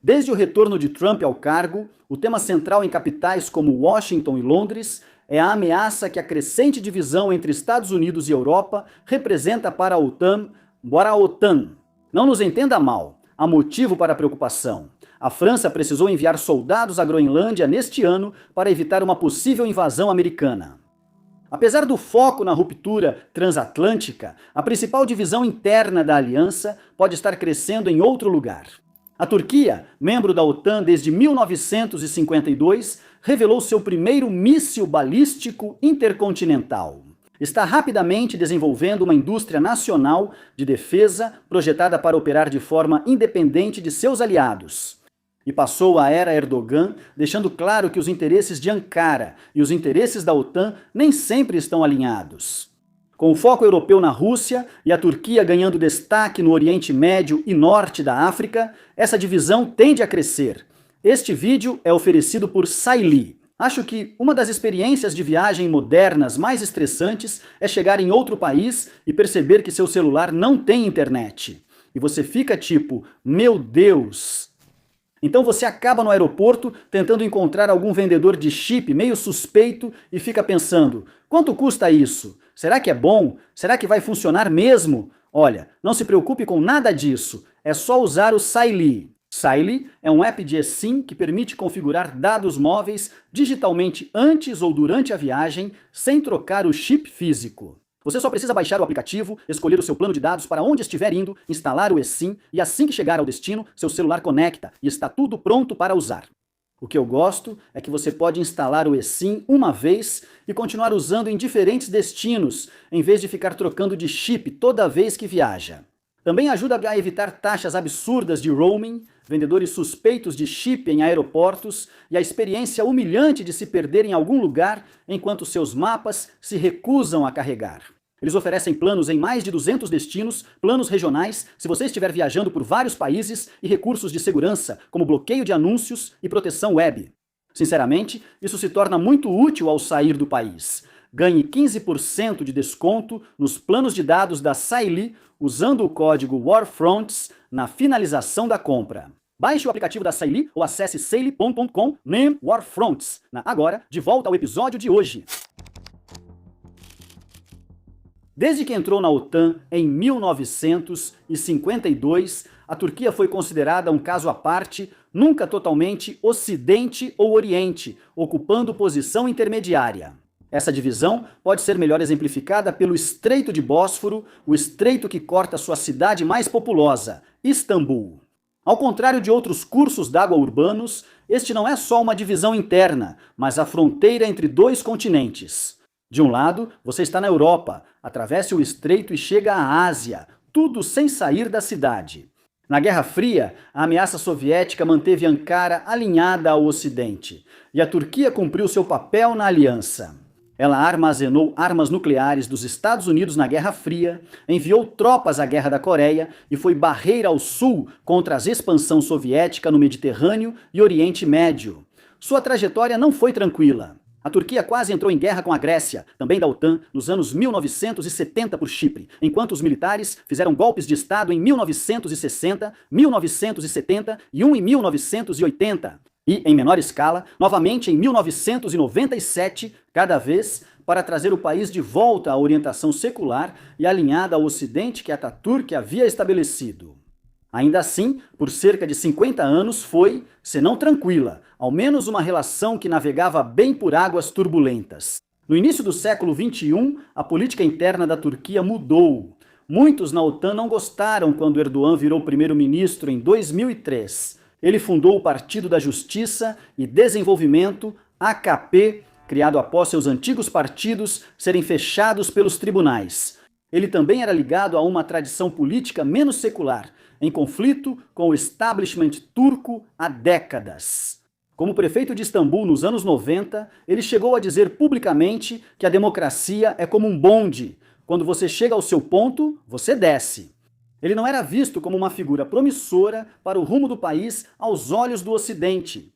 Desde o retorno de Trump ao cargo, o tema central em capitais como Washington e Londres é a ameaça que a crescente divisão entre Estados Unidos e Europa representa para a OTAN. Não nos entenda mal, há motivo para preocupação. A França precisou enviar soldados à Groenlândia neste ano para evitar uma possível invasão americana. Apesar do foco na ruptura transatlântica, a principal divisão interna da aliança pode estar crescendo em outro lugar. A Turquia, membro da OTAN desde 1952, revelou seu primeiro míssil balístico intercontinental. Está rapidamente desenvolvendo uma indústria nacional de defesa projetada para operar de forma independente de seus aliados. E passou a era Erdogan, deixando claro que os interesses de Ankara e os interesses da OTAN nem sempre estão alinhados. Com o foco europeu na Rússia e a Turquia ganhando destaque no Oriente Médio e Norte da África, essa divisão tende a crescer. Este vídeo é oferecido por Saili. Acho que uma das experiências de viagem modernas mais estressantes é chegar em outro país e perceber que seu celular não tem internet. E você fica tipo, meu Deus! Então você acaba no aeroporto tentando encontrar algum vendedor de chip meio suspeito e fica pensando, quanto custa isso? Será que é bom? Será que vai funcionar mesmo? Olha, não se preocupe com nada disso, é só usar o Saili. Saili é um app de eSIM que permite configurar dados móveis digitalmente antes ou durante a viagem sem trocar o chip físico. Você só precisa baixar o aplicativo, escolher o seu plano de dados para onde estiver indo, instalar o eSIM e assim que chegar ao destino, seu celular conecta e está tudo pronto para usar. O que eu gosto é que você pode instalar o eSIM uma vez e continuar usando em diferentes destinos, em vez de ficar trocando de chip toda vez que viaja. Também ajuda a evitar taxas absurdas de roaming, vendedores suspeitos de chip em aeroportos e a experiência humilhante de se perder em algum lugar enquanto seus mapas se recusam a carregar. Eles oferecem planos em mais de 200 destinos, planos regionais, se você estiver viajando por vários países e recursos de segurança, como bloqueio de anúncios e proteção web. Sinceramente, isso se torna muito útil ao sair do país. Ganhe 15% de desconto nos planos de dados da Saili usando o código WARFRONTS na finalização da compra. Baixe o aplicativo da Saili ou acesse saili.com/warfronts. Agora, de volta ao episódio de hoje. Desde que entrou na OTAN em 1952, a Turquia foi considerada um caso à parte, nunca totalmente Ocidente ou Oriente, ocupando posição intermediária. Essa divisão pode ser melhor exemplificada pelo Estreito de Bósforo, o estreito que corta sua cidade mais populosa, Istambul. Ao contrário de outros cursos d'água urbanos, este não é só uma divisão interna, mas a fronteira entre dois continentes. De um lado, você está na Europa, atravesse o estreito e chega à Ásia, tudo sem sair da cidade. Na Guerra Fria, a ameaça soviética manteve Ankara alinhada ao Ocidente, e a Turquia cumpriu seu papel na aliança. Ela armazenou armas nucleares dos Estados Unidos na Guerra Fria, enviou tropas à Guerra da Coreia e foi barreira ao sul contra a expansão soviética no Mediterrâneo e Oriente Médio. Sua trajetória não foi tranquila. A Turquia quase entrou em guerra com a Grécia, também da OTAN, nos anos 1970 por Chipre, enquanto os militares fizeram golpes de Estado em 1960, 1970 e um em 1980. E, em menor escala, novamente em 1997, cada vez para trazer o país de volta à orientação secular e alinhada ao Ocidente que Atatürk havia estabelecido. Ainda assim, por cerca de 50 anos foi, se não tranquila, ao menos uma relação que navegava bem por águas turbulentas. No início do século XXI, a política interna da Turquia mudou. Muitos na OTAN não gostaram quando Erdogan virou primeiro-ministro em 2003. Ele fundou o Partido da Justiça e Desenvolvimento, AKP, criado após seus antigos partidos serem fechados pelos tribunais. Ele também era ligado a uma tradição política menos secular, em conflito com o establishment turco há décadas. Como prefeito de Istambul nos anos 90, ele chegou a dizer publicamente que a democracia é como um bonde. Quando você chega ao seu ponto, você desce. Ele não era visto como uma figura promissora para o rumo do país aos olhos do Ocidente.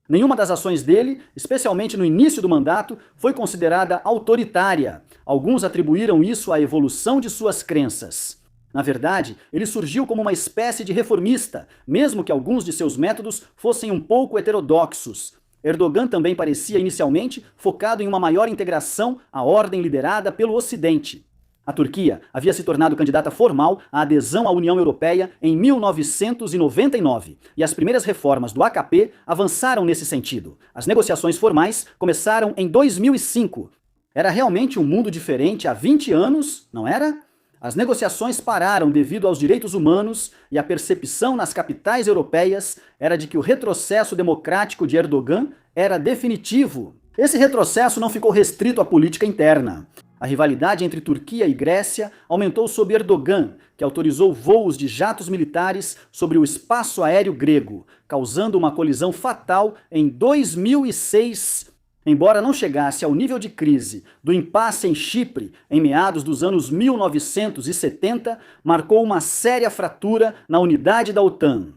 Nenhuma das ações dele, especialmente no início do mandato, foi considerada autoritária. Alguns atribuíram isso à evolução de suas crenças. Na verdade, ele surgiu como uma espécie de reformista, mesmo que alguns de seus métodos fossem um pouco heterodoxos. Erdogan também parecia inicialmente focado em uma maior integração à ordem liderada pelo Ocidente. A Turquia havia se tornado candidata formal à adesão à União Europeia em 1999, e as primeiras reformas do AKP avançaram nesse sentido. As negociações formais começaram em 2005. Era realmente um mundo diferente há 20 anos, não era? As negociações pararam devido aos direitos humanos e a percepção nas capitais europeias era de que o retrocesso democrático de Erdogan era definitivo. Esse retrocesso não ficou restrito à política interna. A rivalidade entre Turquia e Grécia aumentou sob Erdogan, que autorizou voos de jatos militares sobre o espaço aéreo grego, causando uma colisão fatal em 2006. Embora não chegasse ao nível de crise do impasse em Chipre em meados dos anos 1970, marcou uma séria fratura na unidade da OTAN.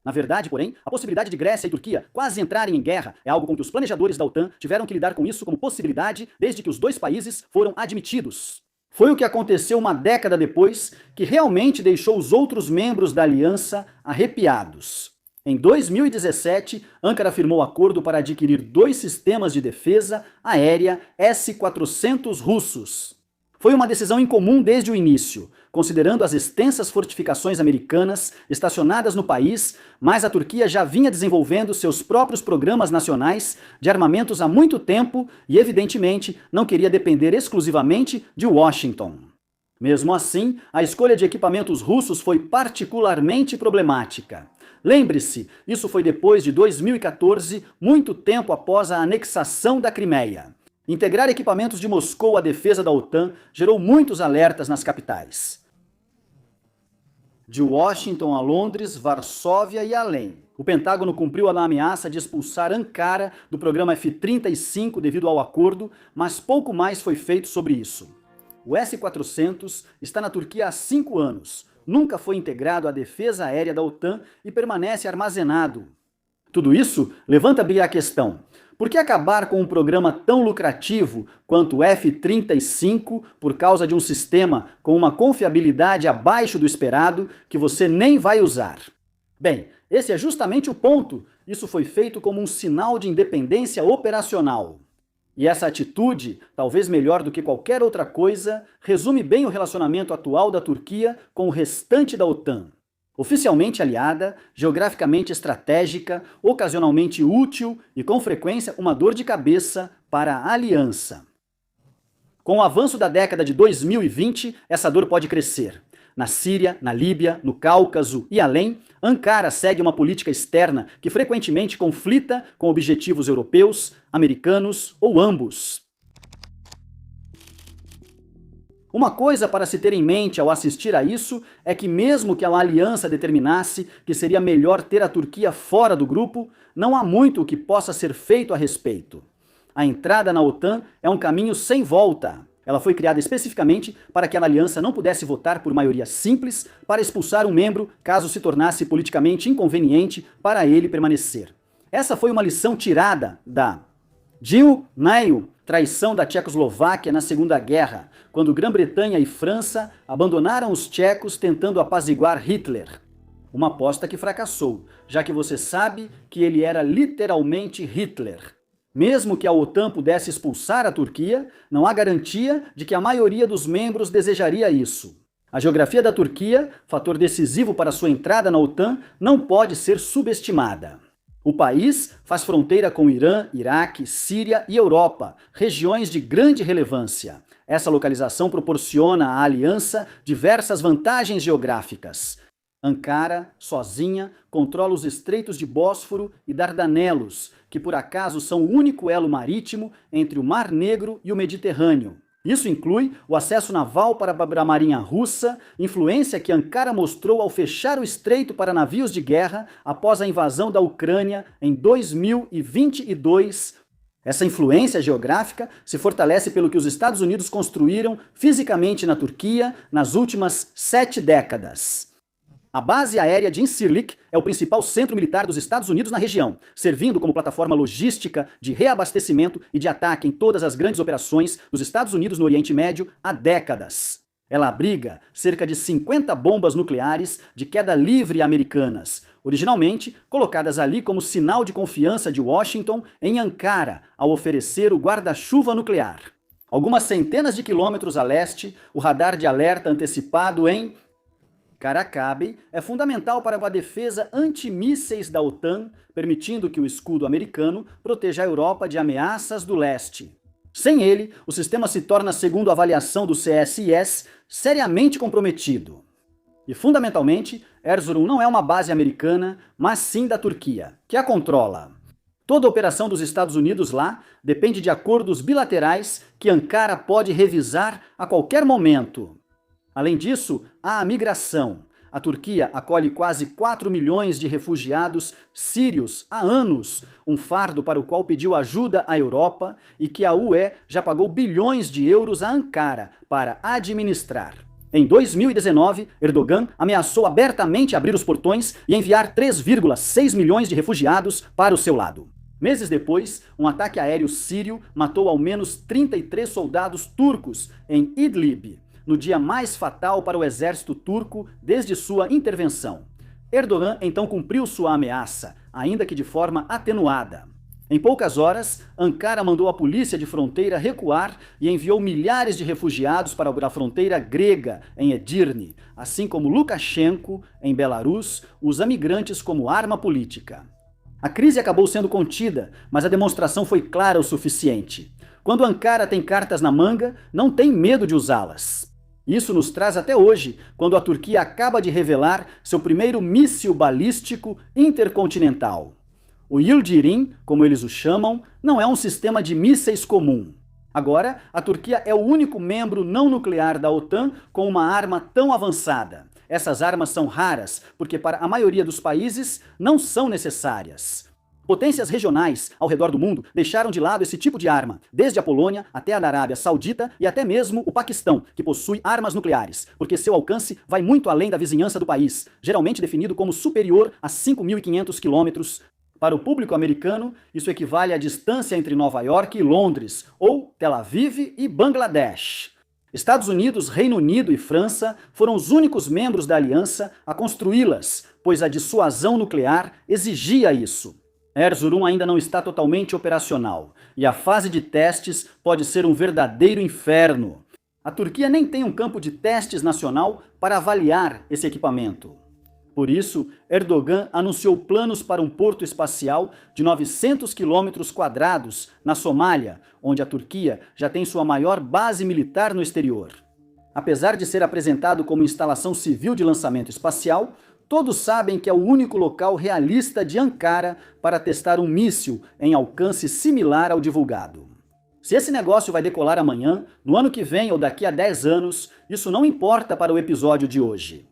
Na verdade, porém, a possibilidade de Grécia e Turquia quase entrarem em guerra é algo com que os planejadores da OTAN tiveram que lidar com isso como possibilidade desde que os dois países foram admitidos. Foi o que aconteceu uma década depois que realmente deixou os outros membros da aliança arrepiados. Em 2017, Ankara firmou acordo para adquirir 2 sistemas de defesa aérea S-400 russos. Foi uma decisão incomum desde o início, considerando as extensas fortificações americanas estacionadas no país, mas a Turquia já vinha desenvolvendo seus próprios programas nacionais de armamentos há muito tempo e, evidentemente, não queria depender exclusivamente de Washington. Mesmo assim, a escolha de equipamentos russos foi particularmente problemática. Lembre-se, isso foi depois de 2014, muito tempo após a anexação da Crimeia. Integrar equipamentos de Moscou à defesa da OTAN gerou muitos alertas nas capitais. De Washington a Londres, Varsóvia e além. O Pentágono cumpriu a ameaça de expulsar Ankara do programa F-35 devido ao acordo, mas pouco mais foi feito sobre isso. O S-400 está na Turquia há 5 anos. Nunca foi integrado à defesa aérea da OTAN e permanece armazenado. Tudo isso levanta bem a questão: por que acabar com um programa tão lucrativo quanto o F-35 por causa de um sistema com uma confiabilidade abaixo do esperado que você nem vai usar? Bem, esse é justamente o ponto. Isso foi feito como um sinal de independência operacional. E essa atitude, talvez melhor do que qualquer outra coisa, resume bem o relacionamento atual da Turquia com o restante da OTAN. Oficialmente aliada, geograficamente estratégica, ocasionalmente útil e com frequência uma dor de cabeça para a aliança. Com o avanço da década de 2020, essa dor pode crescer. Na Síria, na Líbia, no Cáucaso e além, Ankara segue uma política externa que frequentemente conflita com objetivos europeus, americanos ou ambos. Uma coisa para se ter em mente ao assistir a isso é que mesmo que a aliança determinasse que seria melhor ter a Turquia fora do grupo, não há muito o que possa ser feito a respeito. A entrada na OTAN é um caminho sem volta. Ela foi criada especificamente para que a aliança não pudesse votar por maioria simples para expulsar um membro caso se tornasse politicamente inconveniente para ele permanecer. Essa foi uma lição tirada da Dělnice, traição da Tchecoslováquia na Segunda Guerra, quando Grã-Bretanha e França abandonaram os tchecos tentando apaziguar Hitler. Uma aposta que fracassou, já que você sabe que ele era literalmente Hitler. Mesmo que a OTAN pudesse expulsar a Turquia, não há garantia de que a maioria dos membros desejaria isso. A geografia da Turquia, fator decisivo para sua entrada na OTAN, não pode ser subestimada. O país faz fronteira com Irã, Iraque, Síria e Europa, regiões de grande relevância. Essa localização proporciona à aliança diversas vantagens geográficas. Ankara, sozinha, controla os estreitos de Bósforo e Dardanelos, que por acaso são o único elo marítimo entre o Mar Negro e o Mediterrâneo. Isso inclui o acesso naval para a marinha russa, influência que Ankara mostrou ao fechar o estreito para navios de guerra após a invasão da Ucrânia em 2022. Essa influência geográfica se fortalece pelo que os Estados Unidos construíram fisicamente na Turquia nas últimas 7 décadas. A base aérea de Incirlik é o principal centro militar dos Estados Unidos na região, servindo como plataforma logística de reabastecimento e de ataque em todas as grandes operações dos Estados Unidos no Oriente Médio há décadas. Ela abriga cerca de 50 bombas nucleares de queda livre americanas, originalmente colocadas ali como sinal de confiança de Washington em Ankara ao oferecer o guarda-chuva nuclear. Algumas centenas de quilômetros a leste, o radar de alerta antecipado em Karakábey é fundamental para a defesa antimísseis da OTAN, permitindo que o escudo americano proteja a Europa de ameaças do leste. Sem ele, o sistema se torna, segundo a avaliação do CSIS, seriamente comprometido. E, fundamentalmente, Erzurum não é uma base americana, mas sim da Turquia, que a controla. Toda a operação dos Estados Unidos lá depende de acordos bilaterais que Ankara pode revisar a qualquer momento. Além disso, há a migração. A Turquia acolhe quase 4 milhões de refugiados sírios há anos, um fardo para o qual pediu ajuda à Europa e que a UE já pagou bilhões de euros a Ankara para administrar. Em 2019, Erdogan ameaçou abertamente abrir os portões e enviar 3,6 milhões de refugiados para o seu lado. Meses depois, um ataque aéreo sírio matou ao menos 33 soldados turcos em Idlib, no dia mais fatal para o exército turco desde sua intervenção. Erdogan então cumpriu sua ameaça, ainda que de forma atenuada. Em poucas horas, Ankara mandou a polícia de fronteira recuar e enviou milhares de refugiados para a fronteira grega, em Edirne, assim como Lukashenko, em Belarus, usa migrantes como arma política. A crise acabou sendo contida, mas a demonstração foi clara o suficiente. Quando Ankara tem cartas na manga, não tem medo de usá-las. Isso nos traz até hoje, quando a Turquia acaba de revelar seu primeiro míssil balístico intercontinental. O Yildirim, como eles o chamam, não é um sistema de mísseis comum. Agora, a Turquia é o único membro não nuclear da OTAN com uma arma tão avançada. Essas armas são raras, porque para a maioria dos países não são necessárias. Potências regionais ao redor do mundo deixaram de lado esse tipo de arma, desde a Polônia até a Arábia Saudita e até mesmo o Paquistão, que possui armas nucleares, porque seu alcance vai muito além da vizinhança do país, geralmente definido como superior a 5.500 quilômetros. Para o público americano, isso equivale à distância entre Nova York e Londres, ou Tel Aviv e Bangladesh. Estados Unidos, Reino Unido e França foram os únicos membros da aliança a construí-las, pois a dissuasão nuclear exigia isso. Erzurum ainda não está totalmente operacional, e a fase de testes pode ser um verdadeiro inferno. A Turquia nem tem um campo de testes nacional para avaliar esse equipamento. Por isso, Erdogan anunciou planos para um porto espacial de 900 quilômetros quadrados na Somália, onde a Turquia já tem sua maior base militar no exterior. Apesar de ser apresentado como instalação civil de lançamento espacial, todos sabem que é o único local realista de Ankara para testar um míssil em alcance similar ao divulgado. Se esse negócio vai decolar amanhã, no ano que vem ou daqui a 10 anos, isso não importa para o episódio de hoje.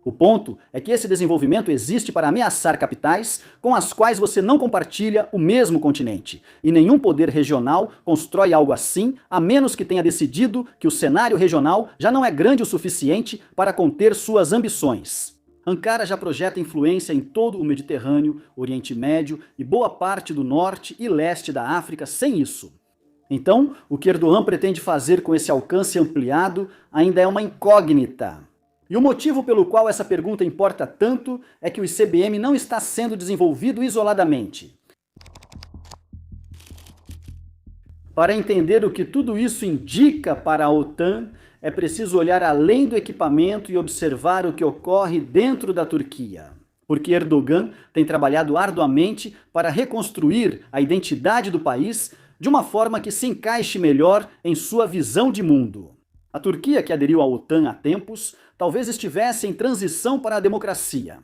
O ponto é que esse desenvolvimento existe para ameaçar capitais com as quais você não compartilha o mesmo continente, e nenhum poder regional constrói algo assim, a menos que tenha decidido que o cenário regional já não é grande o suficiente para conter suas ambições. Ankara já projeta influência em todo o Mediterrâneo, Oriente Médio e boa parte do norte e leste da África sem isso. Então, o que Erdogan pretende fazer com esse alcance ampliado ainda é uma incógnita. E o motivo pelo qual essa pergunta importa tanto é que o ICBM não está sendo desenvolvido isoladamente. Para entender o que tudo isso indica para a OTAN, é preciso olhar além do equipamento e observar o que ocorre dentro da Turquia. Porque Erdogan tem trabalhado arduamente para reconstruir a identidade do país de uma forma que se encaixe melhor em sua visão de mundo. A Turquia, que aderiu à OTAN há tempos, talvez estivesse em transição para a democracia.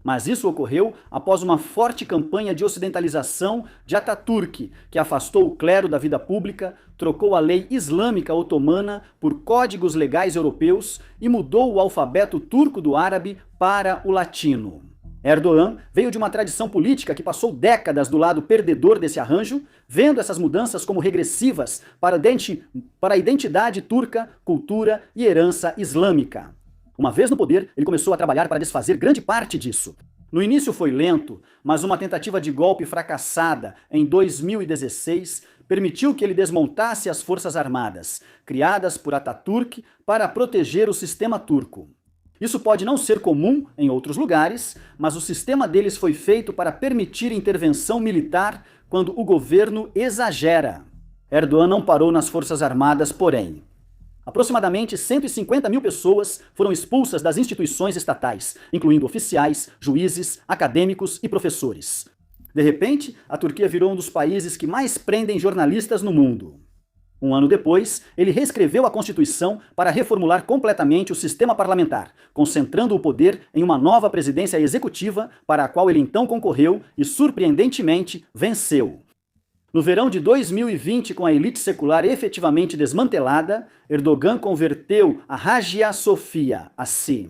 Mas isso ocorreu após uma forte campanha de ocidentalização de Atatürk, que afastou o clero da vida pública, trocou a lei islâmica otomana por códigos legais europeus e mudou o alfabeto turco do árabe para o latino. Erdogan veio de uma tradição política que passou décadas do lado perdedor desse arranjo, vendo essas mudanças como regressivas para a identidade turca, cultura e herança islâmica. Uma vez no poder, ele começou a trabalhar para desfazer grande parte disso. No início foi lento, mas uma tentativa de golpe fracassada em 2016 permitiu que ele desmontasse as forças armadas, criadas por Ataturk para proteger o sistema turco. Isso pode não ser comum em outros lugares, mas o sistema deles foi feito para permitir intervenção militar quando o governo exagera. Erdogan não parou nas forças armadas, porém. Aproximadamente 150 mil pessoas foram expulsas das instituições estatais, incluindo oficiais, juízes, acadêmicos e professores. De repente, a Turquia virou um dos países que mais prendem jornalistas no mundo. Um ano depois, ele reescreveu a Constituição para reformular completamente o sistema parlamentar, concentrando o poder em uma nova presidência executiva para a qual ele então concorreu e, surpreendentemente, venceu. No verão de 2020, com a elite secular efetivamente desmantelada, Erdogan converteu a Hagia Sophia a si.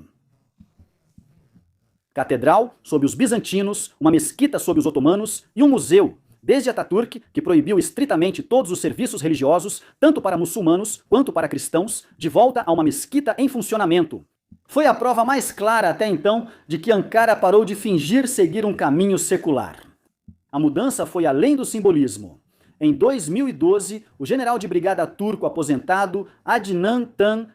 Catedral sob os bizantinos, uma mesquita sob os otomanos e um museu, desde Ataturk, que proibiu estritamente todos os serviços religiosos, tanto para muçulmanos quanto para cristãos, de volta a uma mesquita em funcionamento. Foi a prova mais clara até então de que Ankara parou de fingir seguir um caminho secular. A mudança foi além do simbolismo. Em 2012, o general de brigada turco aposentado Adnan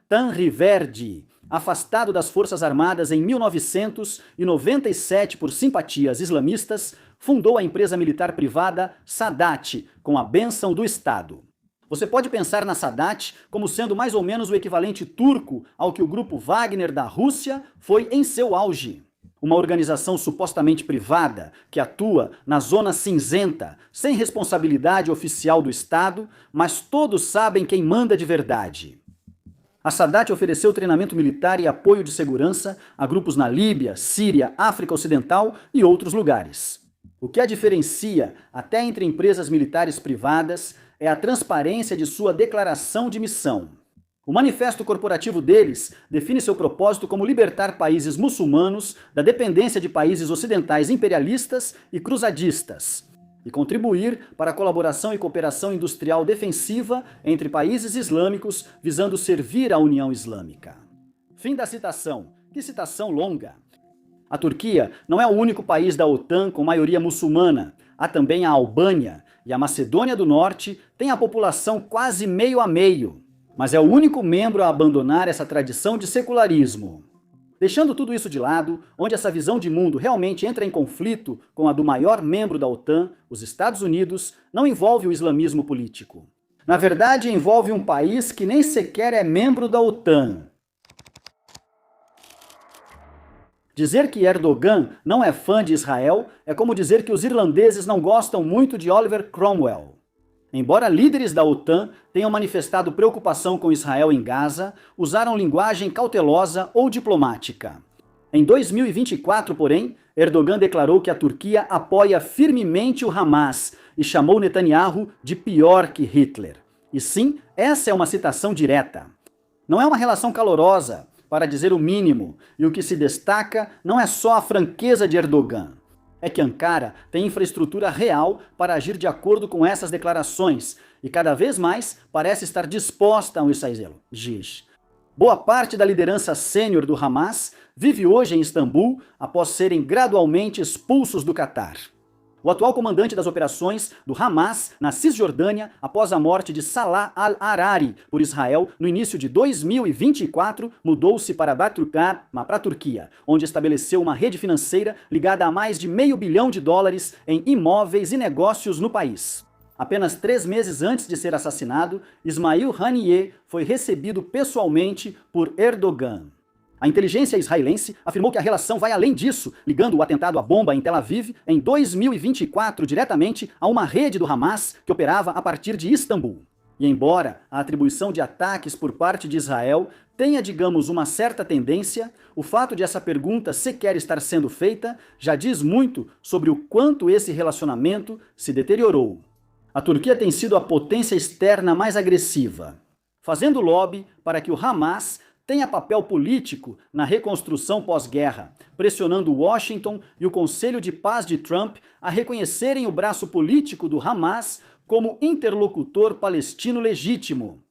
Tanriverdi, afastado das Forças Armadas em 1997 por simpatias islamistas, fundou a empresa militar privada Sadat, com a bênção do Estado. Você pode pensar na Sadat como sendo mais ou menos o equivalente turco ao que o grupo Wagner da Rússia foi em seu auge. Uma organização supostamente privada que atua na zona cinzenta, sem responsabilidade oficial do Estado, mas todos sabem quem manda de verdade. A Sadat ofereceu treinamento militar e apoio de segurança a grupos na Líbia, Síria, África Ocidental e outros lugares. O que a diferencia, até entre empresas militares privadas, é a transparência de sua declaração de missão. O manifesto corporativo deles define seu propósito como libertar países muçulmanos da dependência de países ocidentais imperialistas e cruzadistas, e contribuir para a colaboração e cooperação industrial defensiva entre países islâmicos visando servir a União Islâmica. Fim da citação. Que citação longa! A Turquia não é o único país da OTAN com maioria muçulmana. Há também a Albânia, e a Macedônia do Norte tem a população quase meio a meio, mas é o único membro a abandonar essa tradição de secularismo. Deixando tudo isso de lado, onde essa visão de mundo realmente entra em conflito com a do maior membro da OTAN, os Estados Unidos, não envolve o islamismo político. Na verdade, envolve um país que nem sequer é membro da OTAN. Dizer que Erdogan não é fã de Israel é como dizer que os irlandeses não gostam muito de Oliver Cromwell. Embora líderes da OTAN tenham manifestado preocupação com Israel em Gaza, usaram linguagem cautelosa ou diplomática. Em 2024, porém, Erdogan declarou que a Turquia apoia firmemente o Hamas e chamou Netanyahu de pior que Hitler. E sim, essa é uma citação direta. Não é uma relação calorosa, para dizer o mínimo, e o que se destaca não é só a franqueza de Erdogan. É que Ankara tem infraestrutura real para agir de acordo com essas declarações e cada vez mais parece estar disposta a isso. Boa parte da liderança sênior do Hamas vive hoje em Istambul após serem gradualmente expulsos do Catar. O atual comandante das operações do Hamas na Cisjordânia após a morte de Salah al-Harari por Israel no início de 2024 mudou-se para a Turquia, onde estabeleceu uma rede financeira ligada a mais de $500 milhão em imóveis e negócios no país. Apenas 3 meses antes de ser assassinado, Ismail Haniyeh foi recebido pessoalmente por Erdogan. A inteligência israelense afirmou que a relação vai além disso, ligando o atentado à bomba em Tel Aviv em 2024 diretamente a uma rede do Hamas que operava a partir de Istambul. E embora a atribuição de ataques por parte de Israel tenha, digamos, uma certa tendência, o fato de essa pergunta sequer estar sendo feita já diz muito sobre o quanto esse relacionamento se deteriorou. A Turquia tem sido a potência externa mais agressiva, fazendo lobby para que o Hamas tenha papel político na reconstrução pós-guerra, pressionando Washington e o Conselho de Paz de Trump a reconhecerem o braço político do Hamas como interlocutor palestino legítimo.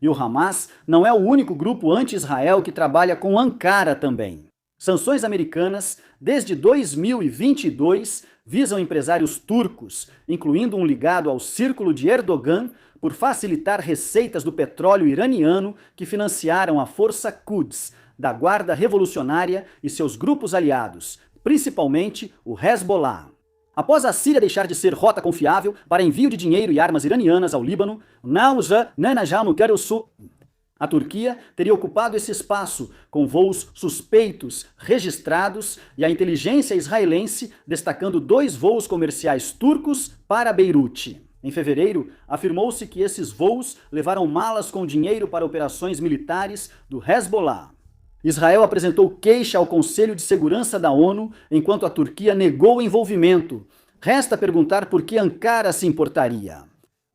E o Hamas não é o único grupo anti-Israel que trabalha com Ankara também. Sanções americanas, desde 2022, visam empresários turcos, incluindo um ligado ao círculo de Erdogan, por facilitar receitas do petróleo iraniano que financiaram a Força Quds, da Guarda Revolucionária e seus grupos aliados, principalmente o Hezbollah. Após a Síria deixar de ser rota confiável para envio de dinheiro e armas iranianas ao Líbano, a Turquia teria ocupado esse espaço com voos suspeitos registrados e a inteligência israelense destacando 2 voos comerciais turcos para Beirute. Em fevereiro, afirmou-se que esses voos levaram malas com dinheiro para operações militares do Hezbollah. Israel apresentou queixa ao Conselho de Segurança da ONU, enquanto a Turquia negou o envolvimento. Resta perguntar por que Ankara se importaria.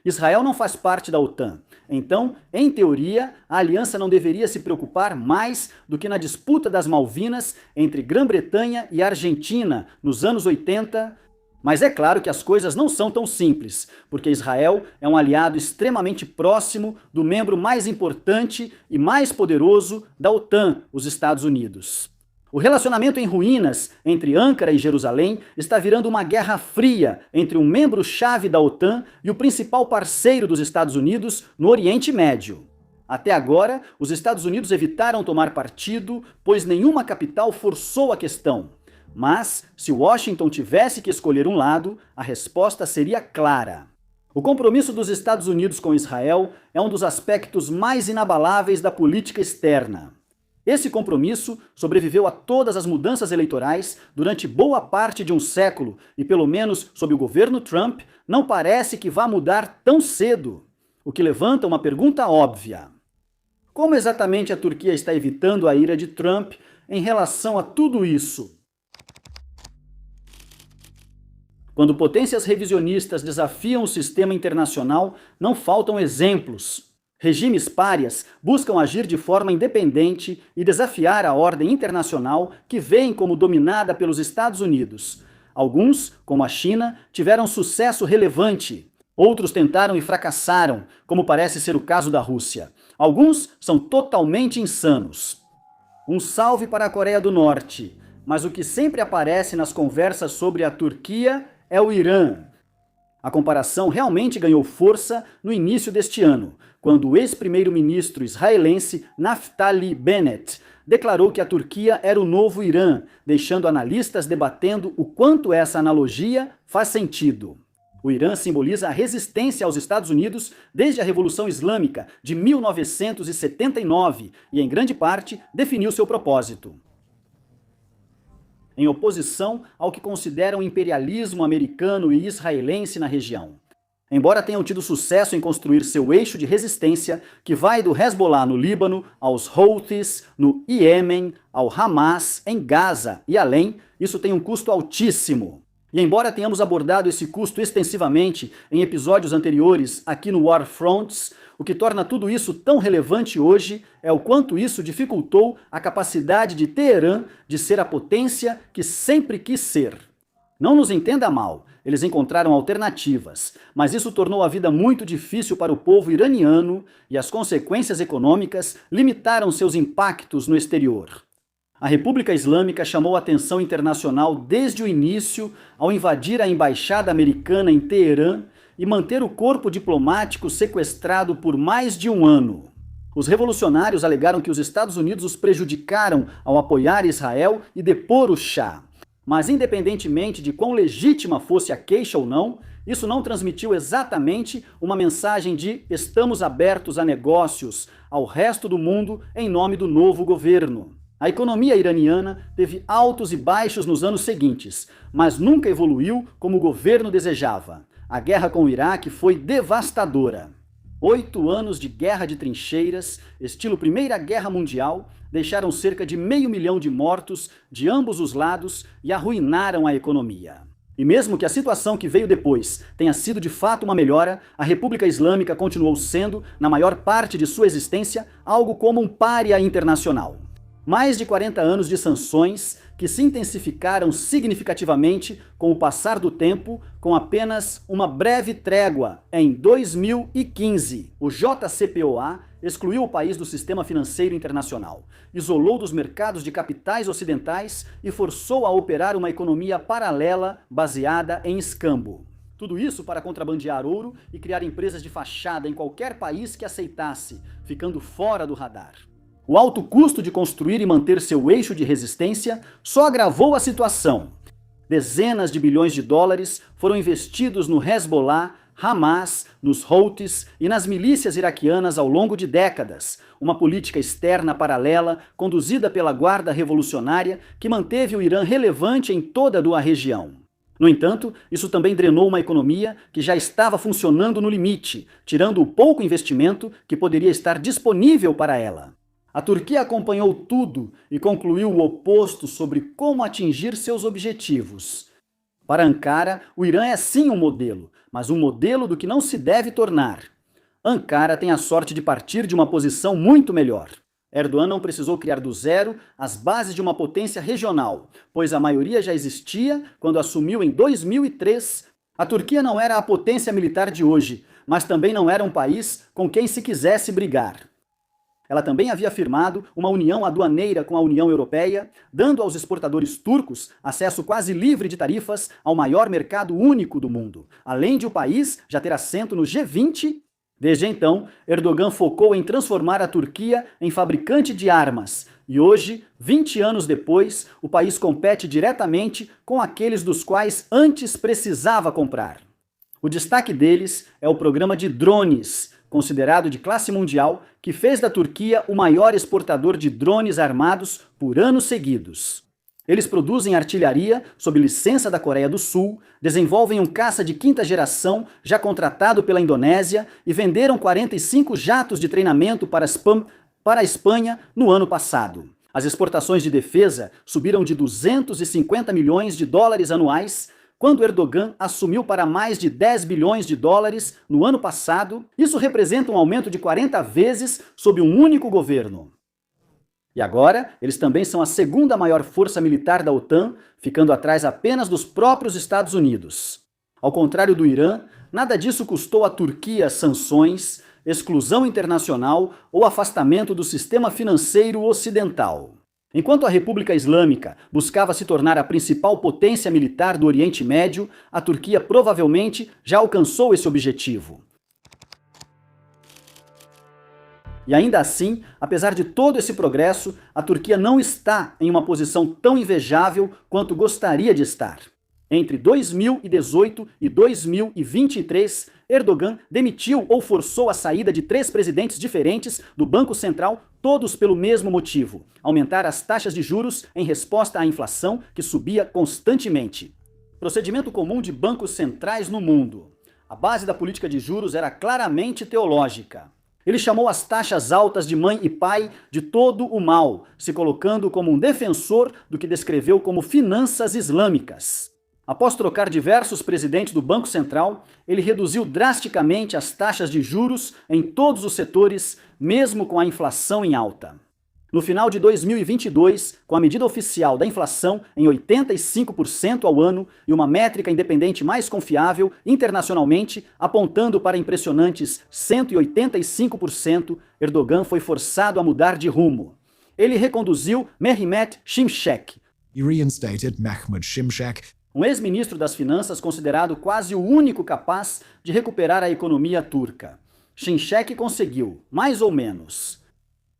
Israel não faz parte da OTAN, então, em teoria, a aliança não deveria se preocupar mais do que na disputa das Malvinas entre Grã-Bretanha e Argentina nos anos 80. Mas é claro que as coisas não são tão simples, porque Israel é um aliado extremamente próximo do membro mais importante e mais poderoso da OTAN, os Estados Unidos. O relacionamento em ruínas entre Ankara e Jerusalém está virando uma guerra fria entre um membro-chave da OTAN e o principal parceiro dos Estados Unidos no Oriente Médio. Até agora, os Estados Unidos evitaram tomar partido, pois nenhuma capital forçou a questão. Mas, se Washington tivesse que escolher um lado, a resposta seria clara. O compromisso dos Estados Unidos com Israel é um dos aspectos mais inabaláveis da política externa. Esse compromisso sobreviveu a todas as mudanças eleitorais durante boa parte de um século e, pelo menos sob o governo Trump, não parece que vá mudar tão cedo. O que levanta uma pergunta óbvia. Como exatamente a Turquia está evitando a ira de Trump em relação a tudo isso? Quando potências revisionistas desafiam o sistema internacional, não faltam exemplos. Regimes párias buscam agir de forma independente e desafiar a ordem internacional que veem como dominada pelos Estados Unidos. Alguns, como a China, tiveram sucesso relevante. Outros tentaram e fracassaram, como parece ser o caso da Rússia. Alguns são totalmente insanos. Um salve para a Coreia do Norte, mas o que sempre aparece nas conversas sobre a Turquia é o Irã. A comparação realmente ganhou força no início deste ano, quando o ex-primeiro-ministro israelense Naftali Bennett declarou que a Turquia era o novo Irã, deixando analistas debatendo o quanto essa analogia faz sentido. O Irã simboliza a resistência aos Estados Unidos desde a Revolução Islâmica de 1979 e, em grande parte, definiu seu propósito. Em oposição ao que consideram o imperialismo americano e israelense na região. Embora tenham tido sucesso em construir seu eixo de resistência, que vai do Hezbollah no Líbano, aos Houthis no Iêmen, ao Hamas em Gaza e além, isso tem um custo altíssimo. E embora tenhamos abordado esse custo extensivamente em episódios anteriores aqui no War Fronts, o que torna tudo isso tão relevante hoje é o quanto isso dificultou a capacidade de Teherã de ser a potência que sempre quis ser. Não nos entenda mal, eles encontraram alternativas, mas isso tornou a vida muito difícil para o povo iraniano e as consequências econômicas limitaram seus impactos no exterior. A República Islâmica chamou a atenção internacional desde o início ao invadir a embaixada americana em Teherã e manter o corpo diplomático sequestrado por mais de um ano. Os revolucionários alegaram que os Estados Unidos os prejudicaram ao apoiar Israel e depor o Shah. Mas independentemente de quão legítima fosse a queixa ou não, isso não transmitiu exatamente uma mensagem de estamos abertos a negócios ao resto do mundo em nome do novo governo. A economia iraniana teve altos e baixos nos anos seguintes, mas nunca evoluiu como o governo desejava. A guerra com o Iraque foi devastadora. 8 anos de guerra de trincheiras, estilo Primeira Guerra Mundial, deixaram cerca de 500 mil de mortos de ambos os lados e arruinaram a economia. E mesmo que a situação que veio depois tenha sido de fato uma melhora, a República Islâmica continuou sendo, na maior parte de sua existência, algo como um pária internacional. Mais de 40 anos de sanções que se intensificaram significativamente com o passar do tempo, com apenas uma breve trégua em 2015. O JCPOA excluiu o país do sistema financeiro internacional, isolou dos mercados de capitais ocidentais e forçou a operar uma economia paralela baseada em escambo. Tudo isso para contrabandear ouro e criar empresas de fachada em qualquer país que aceitasse, ficando fora do radar. O alto custo de construir e manter seu eixo de resistência só agravou a situação. Dezenas de bilhões de dólares foram investidos no Hezbollah, Hamas, nos Houthis e nas milícias iraquianas ao longo de décadas, uma política externa paralela conduzida pela Guarda Revolucionária que manteve o Irã relevante em toda a região. No entanto, isso também drenou uma economia que já estava funcionando no limite, tirando o pouco investimento que poderia estar disponível para ela. A Turquia acompanhou tudo e concluiu o oposto sobre como atingir seus objetivos. Para Ankara, o Irã é sim um modelo, mas um modelo do que não se deve tornar. Ankara tem a sorte de partir de uma posição muito melhor. Erdogan não precisou criar do zero as bases de uma potência regional, pois a maioria já existia quando assumiu em 2003. A Turquia não era a potência militar de hoje, mas também não era um país com quem se quisesse brigar. Ela também havia firmado uma união aduaneira com a União Europeia, dando aos exportadores turcos acesso quase livre de tarifas ao maior mercado único do mundo, além de o país já ter assento no G20. Desde então, Erdogan focou em transformar a Turquia em fabricante de armas, e hoje, 20 anos depois, o país compete diretamente com aqueles dos quais antes precisava comprar. O destaque deles é o programa de drones, considerado de classe mundial, que fez da Turquia o maior exportador de drones armados por anos seguidos. Eles produzem artilharia sob licença da Coreia do Sul, desenvolvem um caça de quinta geração já contratado pela Indonésia e venderam 45 jatos de treinamento para a Espanha no ano passado. As exportações de defesa subiram de 250 milhões de dólares anuais quando Erdogan assumiu para mais de 10 bilhões de dólares no ano passado. Isso representa um aumento de 40 vezes sob um único governo. E agora, eles também são a segunda maior força militar da OTAN, ficando atrás apenas dos próprios Estados Unidos. Ao contrário do Irã, nada disso custou à Turquia sanções, exclusão internacional ou afastamento do sistema financeiro ocidental. Enquanto a República Islâmica buscava se tornar a principal potência militar do Oriente Médio, a Turquia provavelmente já alcançou esse objetivo. E ainda assim, apesar de todo esse progresso, a Turquia não está em uma posição tão invejável quanto gostaria de estar. Entre 2018 e 2023, Erdogan demitiu ou forçou a saída de 3 presidentes diferentes do Banco Central, todos pelo mesmo motivo: aumentar as taxas de juros em resposta à inflação que subia constantemente. Procedimento comum de bancos centrais no mundo. A base da política de juros era claramente teológica. Ele chamou as taxas altas de mãe e pai de todo o mal, se colocando como um defensor do que descreveu como finanças islâmicas. Após trocar diversos presidentes do Banco Central, ele reduziu drasticamente as taxas de juros em todos os setores, mesmo com a inflação em alta. No final de 2022, com a medida oficial da inflação em 85% ao ano e uma métrica independente mais confiável internacionalmente apontando para impressionantes 185%, Erdogan foi forçado a mudar de rumo. Ele reconduziu Mehmet Şimşek, um ex-ministro das Finanças considerado quase o único capaz de recuperar a economia turca. Şimşek conseguiu, mais ou menos.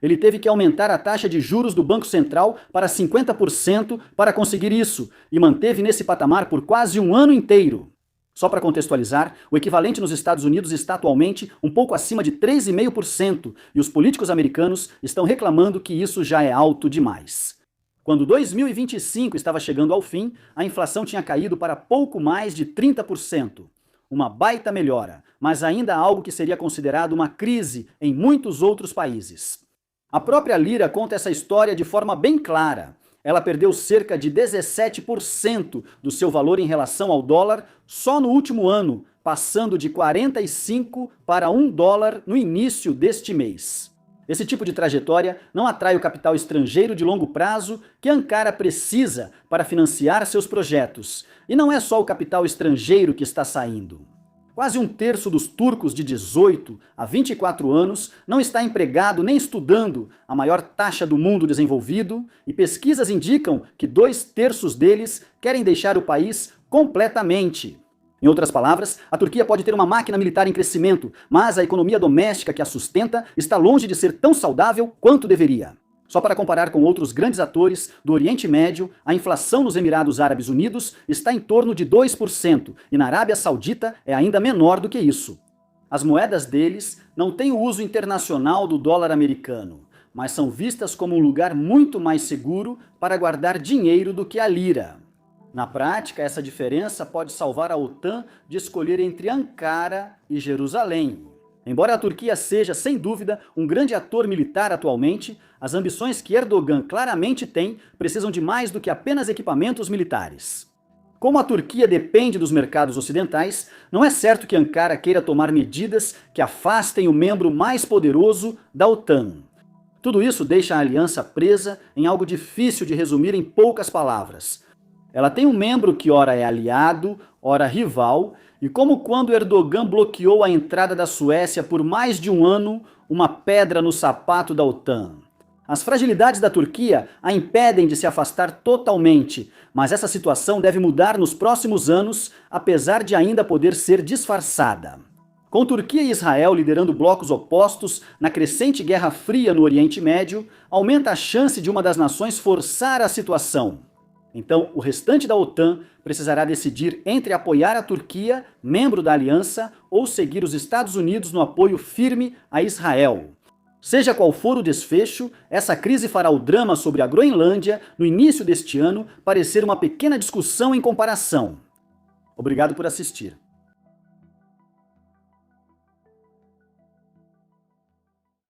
Ele teve que aumentar a taxa de juros do Banco Central para 50% para conseguir isso, e manteve nesse patamar por quase um ano inteiro. Só para contextualizar, o equivalente nos Estados Unidos está atualmente um pouco acima de 3,5%, e os políticos americanos estão reclamando que isso já é alto demais. Quando 2025 estava chegando ao fim, a inflação tinha caído para pouco mais de 30%. Uma baita melhora, mas ainda algo que seria considerado uma crise em muitos outros países. A própria lira conta essa história de forma bem clara. Ela perdeu cerca de 17% do seu valor em relação ao dólar só no último ano, passando de 45 para 1 dólar no início deste mês. Esse tipo de trajetória não atrai o capital estrangeiro de longo prazo que Ankara precisa para financiar seus projetos. E não é só o capital estrangeiro que está saindo. Quase um terço dos turcos de 18 a 24 anos não está empregado nem estudando, a maior taxa do mundo desenvolvido, e pesquisas indicam que 2/3 deles querem deixar o país completamente. Em outras palavras, a Turquia pode ter uma máquina militar em crescimento, mas a economia doméstica que a sustenta está longe de ser tão saudável quanto deveria. Só para comparar com outros grandes atores do Oriente Médio, a inflação nos Emirados Árabes Unidos está em torno de 2% e na Arábia Saudita é ainda menor do que isso. As moedas deles não têm o uso internacional do dólar americano, mas são vistas como um lugar muito mais seguro para guardar dinheiro do que a lira. Na prática, essa diferença pode salvar a OTAN de escolher entre Ankara e Jerusalém. Embora a Turquia seja, sem dúvida, um grande ator militar atualmente, as ambições que Erdogan claramente tem precisam de mais do que apenas equipamentos militares. Como a Turquia depende dos mercados ocidentais, não é certo que Ankara queira tomar medidas que afastem o membro mais poderoso da OTAN. Tudo isso deixa a aliança presa em algo difícil de resumir em poucas palavras. Ela tem um membro que ora é aliado, ora rival, e como quando Erdogan bloqueou a entrada da Suécia por mais de um ano, uma pedra no sapato da OTAN. As fragilidades da Turquia a impedem de se afastar totalmente, mas essa situação deve mudar nos próximos anos, apesar de ainda poder ser disfarçada. Com Turquia e Israel liderando blocos opostos na crescente Guerra Fria no Oriente Médio, aumenta a chance de uma das nações forçar a situação. Então, o restante da OTAN precisará decidir entre apoiar a Turquia, membro da aliança, ou seguir os Estados Unidos no apoio firme a Israel. Seja qual for o desfecho, essa crise fará o drama sobre a Groenlândia, no início deste ano, parecer uma pequena discussão em comparação. Obrigado por assistir.